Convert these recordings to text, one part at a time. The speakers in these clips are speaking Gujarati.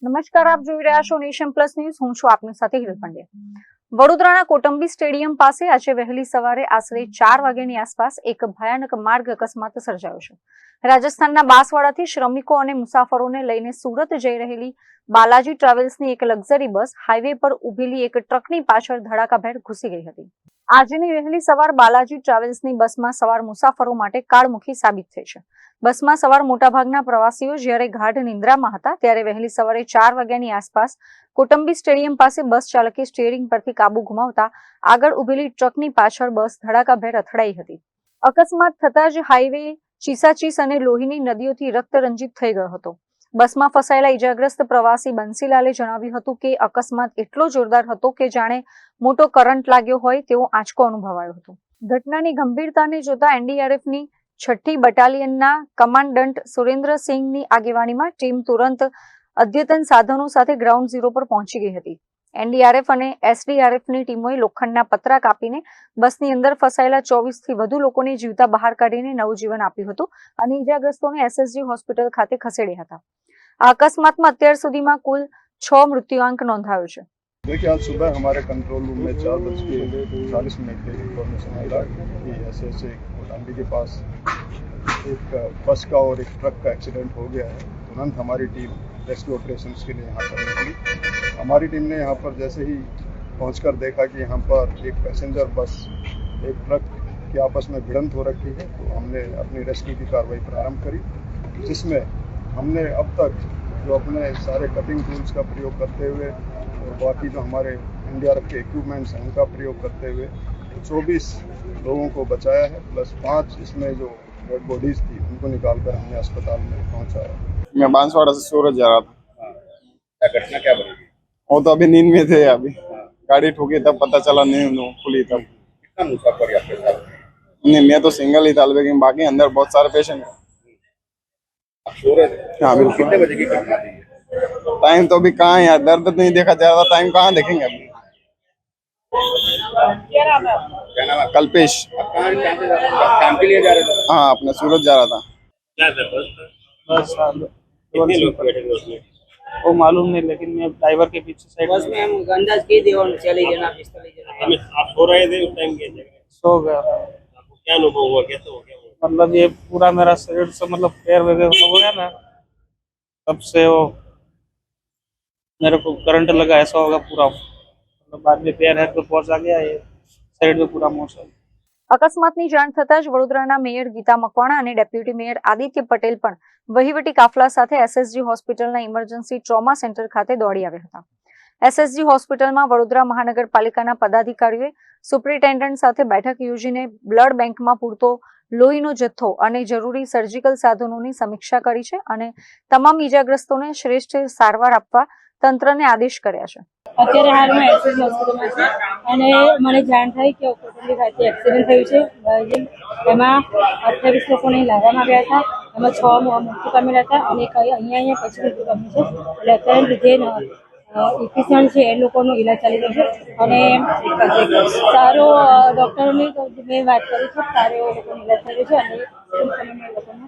નમસ્કાર, આપ જોઈ રહ્યા છો નેશન પ્લસ ન્યૂઝ. હું છું આપની સાથે હિરલ પંડ્યા. વડોદરાના કોટંબી સ્ટેડિયમ પાસે આજે વહેલી સવારે આશરે 4 વાગ્યાની આસપાસ એક ભયાનક માર્ગ અકસ્માત સર્જાયો છે. રાજસ્થાનના બાંસવાડાથી શ્રમિકો અને મુસાફરોને લઈને સુરત જઈ રહેલી બાલાજી ટ્રાવેલ્સની એક લક્ઝરી બસ હાઈવે પર ઉભેલી એક ટ્રકની પાછળ ધડાકાભેર ઘૂસી ગઈ હતી. આજની વહેલી સવાર બાલાજી ટ્રાવેલ્સની બસમાં સવાર મુસાફરો માટે કાળમુખી સાબિત થઈ છે. બસમાં સવાર મોટાભાગના પ્રવાસીઓ જ્યારે ગાઢ નિંદ્રામાં હતા ત્યારે વહેલી સવારે 4 વાગ્યાની આસપાસ કોટંબી સ્ટેડિયમ પાસે બસ ચાલકે સ્ટીયરિંગ પરથી કાબુ ગુમાવતા આગળ ઉભેલી ટ્રકની પાછળ બસ ધડાકાભેર અથડાઈ હતી. અકસ્માત થતા જ હાઈવે ચીસાચીસ અને લોહીની નદીઓથી રક્તરંજિત થઈ ગયો હતો. બસમાં ફસાયેલા ઇજાગ્રસ્ત પ્રવાસી બંસીલાલે જણાવ્યું હતું કે અકસ્માત એટલો જોરદાર હતો કે જાણે મોટો કરંટ લાગ્યો હોય તેવો આંચકો અનુભવાયો હતો. ઘટનાની ગંભીરતાને જોતા એનડીઆરએફની 6ઠ્ઠી બટાલિયનના કમાન્ડન્ટ સુરેન્દ્રસિંહની આગેવાનીમાં ટીમ તુરંત અદ્યતન સાધનો સાથે ગ્રાઉન્ડ ઝીરો પર પહોંચી ગઈ હતી. એનડીઆરએફ અને એસડીઆરએફની ટીમોએ લોખંડના પતરા કાપીને બસની અંદર ફસાયેલા 24થી વધુ લોકોને જીવતા બહાર કાઢીને નવજીવન આપ્યું હતું અને ઇજાગ્રસ્તોને એસએસજી હોસ્પિટલ ખાતે ખસેડ્યા હતા. આ અકસ્માતમાં અત્યાર સુધીમાં કુલ 6 મૃત્યુઆંક નોંધાયો છે. देखिए, आज सुबह हमारे कंट्रोल रूम में 4:40 पे इन्फॉर्मेशन मिला कि ऐसे कोटंबी के पास एक बस का और एक ट्रक का एक्सीडेंट हो गया है. तुरंत हमारी टीम रेस्क्यू ऑपरेशंस के लिए यहाँ पर निकली. हमारी टीम ने यहाँ पर जैसे ही पहुँचकर देखा कि यहाँ पर एक पैसेंजर बस एक ट्रक की आपस में भिड़ंत हो रखी है, तो हमने अपनी रेस्क्यू की कार्रवाई प्रारंभ करी, जिसमें हमने अब तक जो अपने सारे कटिंग टूल्स का प्रयोग करते हुए और बाकी जो हमारे एनडीआरएफ के इक्विपमेंट्स हैं उनका प्रयोग करते हुए 24 लोगों को बचाया है, प्लस 5 इसमें जो डेड बॉडीज थी उनको निकाल कर हमने अस्पताल में पहुंचाया. मैं बांसवाड़ा से सूरत जा रहा था. क्या घटना क्या बनी? वो तो अभी नींद में थे. अभी गाड़ी ठोकी तब पता चला नींद खुली तब. कितना मुसाफिर आपके साथ? नहीं, मैं तो सिंगल ही था, लेकिन बाकी अंदर बहुत सारे पेशेंट. आप सो रहे थे? हाँ बिल्कुल. कितने बजे की घटना थी? टाइम तो अभी कहाँ यार, दर्द नहीं देखा जा रहा. टाइम कहाँ देखेंगे अभी. क्या नाम है? कल्पेश. आप कहाँ से जा रहे थे? आप काम के लिए जा रहे थे? हाँ, अपने सूरत जा रहा था. क्या था बस? बस कितने लोग बैठे थे उसमें? वो मालूम नहीं, लेकिन मैं ड्राइवर के पीछे साइड बस में हम अंदाज की दे और चले जाना पिस्तौल ले जाना. आप सो रहे थे उस टाइम के? सो गया. आपको क्या अनुभव हुआ? कैसे हो गया? मतलब ये पूरा मेरा शरीर से मतलब पैर वगैरह हो गया ना, तब से वो मेरे को करंट लगा, ऐसा होगा पूरा. मतलब बाद में पैर हेड पे पहुंचा गया, ये शरीर में पूरा मोच है. અકસ્માતની જાણ થતાં જ વડોદરાના મેયર ગીતા મકવાણા અને ડેપ્યુટી મેયર આદિત્ય પટેલ પણ વહીવટી કાફલા સાથે એસએસજી હોસ્પિટલના ઇમરજન્સી ટ્રોમા સેન્ટર ખાતે દોડી આવ્યા હતા. એસએસજી હોસ્પિટલમાં વડોદરા મહાનગરપાલિકાના પદાધિકારીઓએ સુપ્રિન્ટેન્ડન્ટ સાથે બેઠક યોજીને બ્લડ બેંકમાં પૂરતો લોહીનો જથ્થો અને જરૂરી સર્જિકલ સાધનોની સમીક્ષા કરી છે અને તમામ ઇજાગ્રસ્તોને શ્રેષ્ઠ સારવાર આપવા તંત્રને આદેશ કર્યા છે. અત્યારે હાલમાં એસએસજી હોસ્પિટલમાં છે અને મને જાણ થઈ કે કોટંબી ખાતે એક્સિડન્ટ થયું છે. એમાં 28 લોકોને લાવવામાં આવ્યા હતા. એમાં 6 મૃત્યુ પામેલા હતા અને અહીંયા પછી મૃત્યુ પામ્યું છે. એટલે અત્યારે જે ઇફિશિયન્ટ છે એ લોકોનો ઈલાજ ચાલી રહ્યો છે અને સારો ડૉક્ટરોની મેં વાત કરી છે, સારો એવો લોકોનો ઈલાજ થઈ રહ્યો છે અને ટૂંક સમયમાં એ લોકોને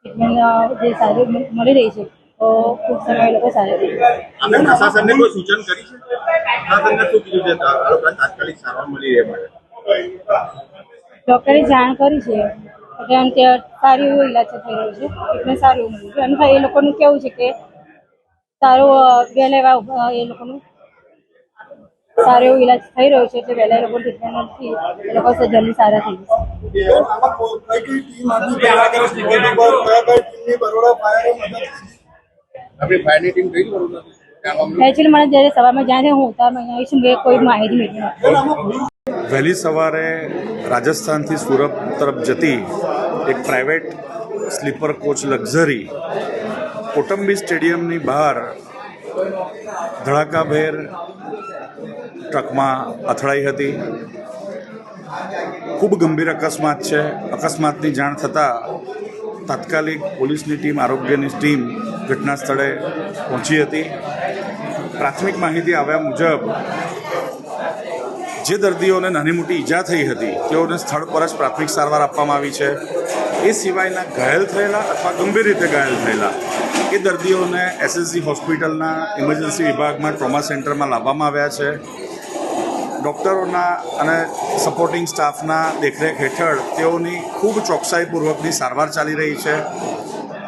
ટ્રીટમેન્ટ જે સારી મળી રહી છે, તો ટૂંક સમય લોકો સારા થઈ જશે. आपने प्रशासन ने कोई सूचन करी है? प्रशासन ने શું કીધું છે આ લોકોને તાત્કાલિક સારવાર મળી રહે માટે? ડૉક્ટરે જાણ કરી છે કે અંતે સારો એવો ઈલાજ થઈ રહ્યો છે, ટ્રીટમેન્ટ સારું એવું મળ્યું છે. અને એ લોકોનું કેવું છે કે સારું વહેલા એવા એ લોકોનું સારો એવો ઈલાજ થઈ રહ્યો છે, એટલે વહેલા એ લોકો ટ્રીટમેન્ટથી એ લોકો જલ્દી સારા થઈ આપણી ફાયરની ટીમ ગઈ બરોબર? જશે. એકચ્યુઅલી મને જ્યારે સવારમાં જ્યાં હું ઉતારમાં અહીંયા આવીશું મેં કોઈ માહિતી મેળવી નથી. વહેલી સવારે રાજસ્થાનથી સુરત તરફ જતી એક private sleeper coach luxury Kotambi સ્ટેડિયમની બહાર ધડાકાભેર ટ્રકમાં અથડાઈ હતી. ખૂબ ગંભીર અકસ્માત છે. અકસ્માતની જાણ થતાં તાત્કાલિક પોલીસની ટીમ, આરોગ્યની ટીમ ઘટના સ્થળે પહોંચી હતી. પ્રાથમિક માહિતી આવ્યા મુજબ જે દર્દીઓને નાની મોટી ઈજા થઈ હતી તેઓને સ્થળ પર જ પ્રાથમિક સારવાર આપવામાં આવી છે. એ સિવાયના ઘાયલ થયેલા અથવા ગંભીર રીતે ઘાયલ થયેલા એ દર્દીઓને એસએસજી હોસ્પિટલના ઇમરજન્સી વિભાગમાં ટ્રોમા સેન્ટરમાં લાવવામાં આવ્યા છે. ડૉક્ટરોના અને સપોર્ટિંગ સ્ટાફના દેખરેખ હેઠળ તેઓની ખૂબ ચોકસાઈપૂર્વકની સારવાર ચાલી રહી છે.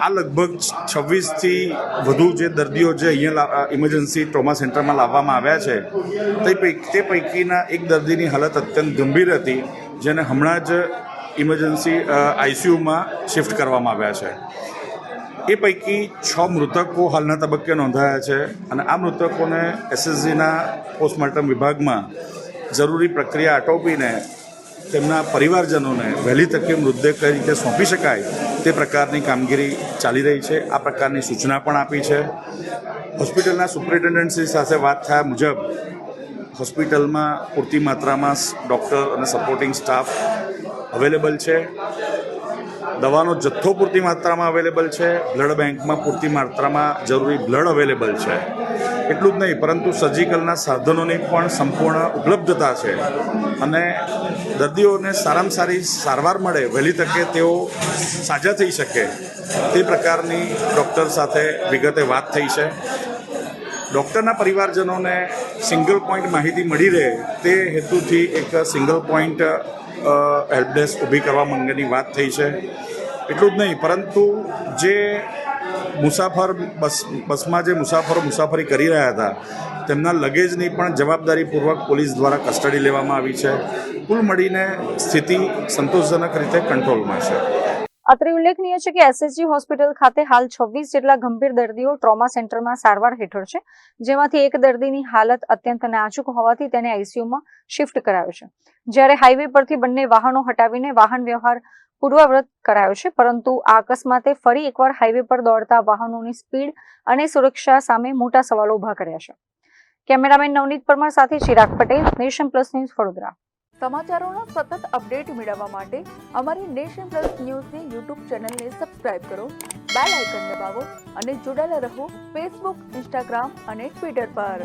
આ લગભગ 26થી વધુ જે દર્દીઓ જે અહીંયા ઇમરજન્સી ટ્રોમા સેન્ટરમાં લાવવામાં આવ્યા છે તે પૈકીના એક દર્દીની હાલત અત્યંત ગંભીર હતી, જેને હમણાં જ ઇમરજન્સી આઈસીયુમાં શિફ્ટ કરવામાં આવ્યા છે. એ પૈકી 6 મૃતકો હાલના તબક્કે નોંધાયા છે અને આ મૃતકોને એસએસજીના પોસ્ટમોર્ટમ વિભાગમાં જરૂરી પ્રક્રિયા આટોપીને તેમના પરિવારજનોને વહેલી તકે મૃતદેહ કઈ રીતે સોંપી શકાય તે પ્રકારની કામગીરી ચાલી રહી છે. આ પ્રકારની સૂચના પણ આપી છે. હોસ્પિટલના સુપ્રિન્ટેન્ડન્ટશ્રી સાથે વાત થયા મુજબ હોસ્પિટલમાં પૂરતી માત્રામાં ડૉક્ટર અને સપોર્ટિંગ સ્ટાફ અવેલેબલ છે. દવાનો જથ્થો પૂરતી માત્રામાં અવેલેબલ છે. બ્લડ બેંકમાં પૂરતી માત્રામાં જરૂરી બ્લડ અવેલેબલ છે. એટલું જ નહીં પરંતુ સર્જિકલના સાધનોની પણ સંપૂર્ણ ઉપલબ્ધતા છે અને દર્દીઓને સારામાં સારી સારવાર મળે, વહેલી તકે તેઓ સાજા થઈ શકે તે પ્રકારની ડૉક્ટર સાથે વિગતે વાત થઈ છે. ડૉક્ટરના પરિવારજનોને સિંગલ પોઈન્ટ માહિતી મળી રહે તે હેતુથી એક સિંગલ પોઈન્ટ હેલ્પડેસ્ક ઊભી કરવા અંગેની વાત થઈ છે. એટલું જ નહીં પરંતુ જે બસમાં જે મુસાફરી કરી રહ્યા હતા તેમના લગેજની પણ જવાબદારીપૂર્વક પોલીસ દ્વારા કસ્ટડી લેવામાં આવી છે. કુલ મળીને સ્થિતિ સંતોષજનક રીતે કંટ્રોલમાં છે. અત્રે ઉલ્લેખનીય છે કે એસએસજી હોસ્પિટલ ખાતે હાલ 26 જેટલા ગંભીર દર્દીઓ ટ્રોમા સેન્ટરમાં સારવાર હેઠળ છે, જેમાંથી એક દર્દીની હાલત અત્યંત નાજુક હોવાથી તેને આઈસીયુમાં શિફ્ટ કરાયો છે. જ્યારે હાઈવે પરથી બંને વાહનો હટાવીને વાહન વ્યવહાર પૂર્વવત કરાયો છે, પરંતુ આ અકસ્માતે ફરી એકવાર હાઈવે પર દોડતા વાહનોની સ્પીડ અને સુરક્ષા સામે મોટા સવાલો ઉભા કર્યા છે. કેમેરામેન નવનીત પરમાર સાથે Chirag Patel, nation plus news, Vadodara. સમાચારોના સતત અપડેટ મેળવવા માટે અમારી નેશન પ્લસ ન્યૂઝની યુટ્યુબ ચેનલને સબસ્ક્રાઇબ કરો, બેલ આઇકન દબાવો અને જોડાયેલા રહો ફેસબુક, ઇન્સ્ટાગ્રામ અને ટ્વિટર પર.